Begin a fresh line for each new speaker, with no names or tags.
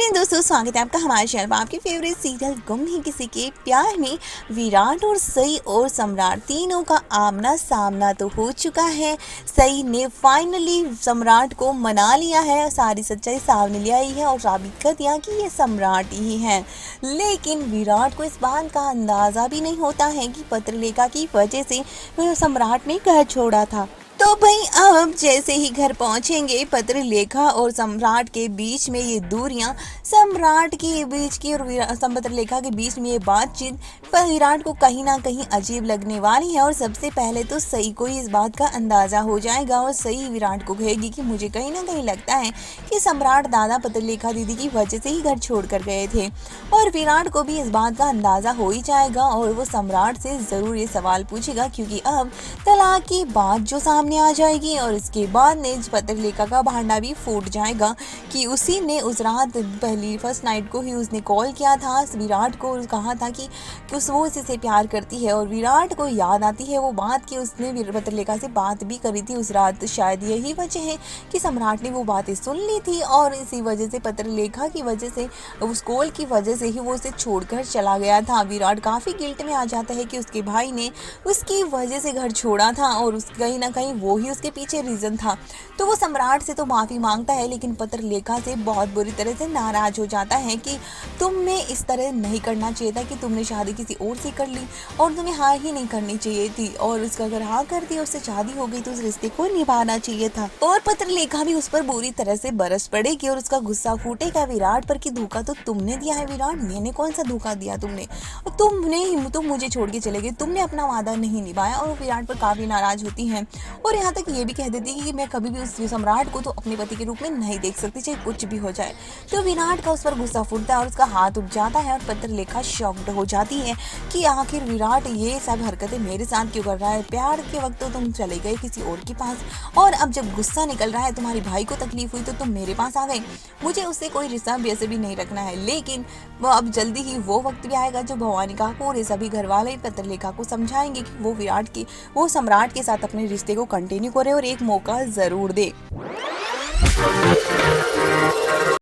Hi friend दोस्तों, स्वागत है आपका हमारे चैनल पर। आपके फेवरेट सीरियल गुम नहीं किसी के प्यार में विराट और सई और सम्राट तीनों का आमना सामना तो हो चुका है। सई ने फाइनली सम्राट को मना लिया है, सारी सच्चाई सामने ले आई है और साबित कर दिया कि ये सम्राट ही है। लेकिन विराट को इस बात का अंदाज़ा भी नहीं होता है कि पत्रलेखा की वजह से सम्राट ने घर छोड़ा था। तो भाई अब जैसे ही घर पहुंचेंगे, पत्रलेखा और सम्राट के बीच में ये दूरियां, सम्राट के बीच की और पत्रलेखा के बीच में ये बातचीत पर विराट को कहीं ना कहीं अजीब लगने वाली है। और सबसे पहले तो सई को ही इस बात का अंदाजा हो जाएगा और सई विराट को कहेगी कि मुझे कहीं ना कहीं लगता है कि सम्राट दादा पत्रलेखा दीदी की वजह से ही घर छोड़ कर गए थे। और विराट को भी इस बात का अंदाजा हो ही जाएगा और वो सम्राट से जरूर ये सवाल पूछेगा, क्योंकि अब तलाक की बात जो सामने आ जाएगी और इसके बाद ने पत्रलेखा का भांडा भी फूट जाएगा कि उसी ने उस रात पहली फर्स्ट नाइट को ही उसने कॉल किया था विराट को और कहा था कि वो इसी प्यार करती है। और विराट को याद आती है वो बात कि उसने पत्रलेखा से बात भी करी थी उस रात। शायद यही वजह है कि सम्राट ने वो बातें सुन ली थी और इसी वजह से पत्रलेखा की वजह से, उस कॉल की वजह से ही वो उसे छोड़कर चला गया था। विराट काफ़ी गिल्ट में आ जाता है कि उसके भाई ने उसकी वजह से घर छोड़ा था और उस कहीं ना कहीं वो ही उसके पीछे रीज़न था। तो वो सम्राट से तो माफ़ी मांगता है, लेकिन पत्रलेखा से बहुत बुरी तरह से नाराज हो जाता है कि तुमने इस तरह नहीं करना चाहिए था, कि तुमने शादी किसी और से कर ली और तुम्हें हाँ ही नहीं करनी चाहिए थी, और उसका अगर हाँ कर दी, उससे शादी हो गई तो उस रिश्ते को निभाना चाहिए था। और पत्रलेखा भी उस पर बुरी तरह से बरस पड़ेगी और उसका गुस्सा फूटेगा विराट पर कि धोखा तो तुमने दिया है विराट, मैंने कौन सा धोखा दिया तुमने, तुम मुझे छोड़ के चले गए, तुमने अपना वादा नहीं निभाया। और विराट पर काफ़ी नाराज होती है और यहाँ तक ये भी कह देती है कि मैं कभी भी उस सम्राट को तो अपने पति के रूप में नहीं देख सकती, चाहे कुछ भी हो जाए। तो विराट का उस पर गुस्सा फूटता है और उसका हाथ उठ जाता है और पत्रलेखा शॉक्ड हो जाती है कि आखिर विराट ये सब हरकतें मेरे साथ क्यों कर रहा है। प्यार के वक्त तो तुम चले गए किसी और के पास, और अब जब गुस्सा निकल रहा है, तुम्हारे भाई को तकलीफ हुई तो तुम मेरे पास आ गए। मुझे उससे कोई रिश्ता वैसे भी नहीं रखना है, लेकिन वो अब जल्दी ही वो वक्त भी आएगा जो भवानी का पूरे सभी घर वाले पत्रलेखा को समझाएंगे कि वो सम्राट के साथ अपने रिश्ते को कंटिन्यू करे और एक मौका जरूर दे।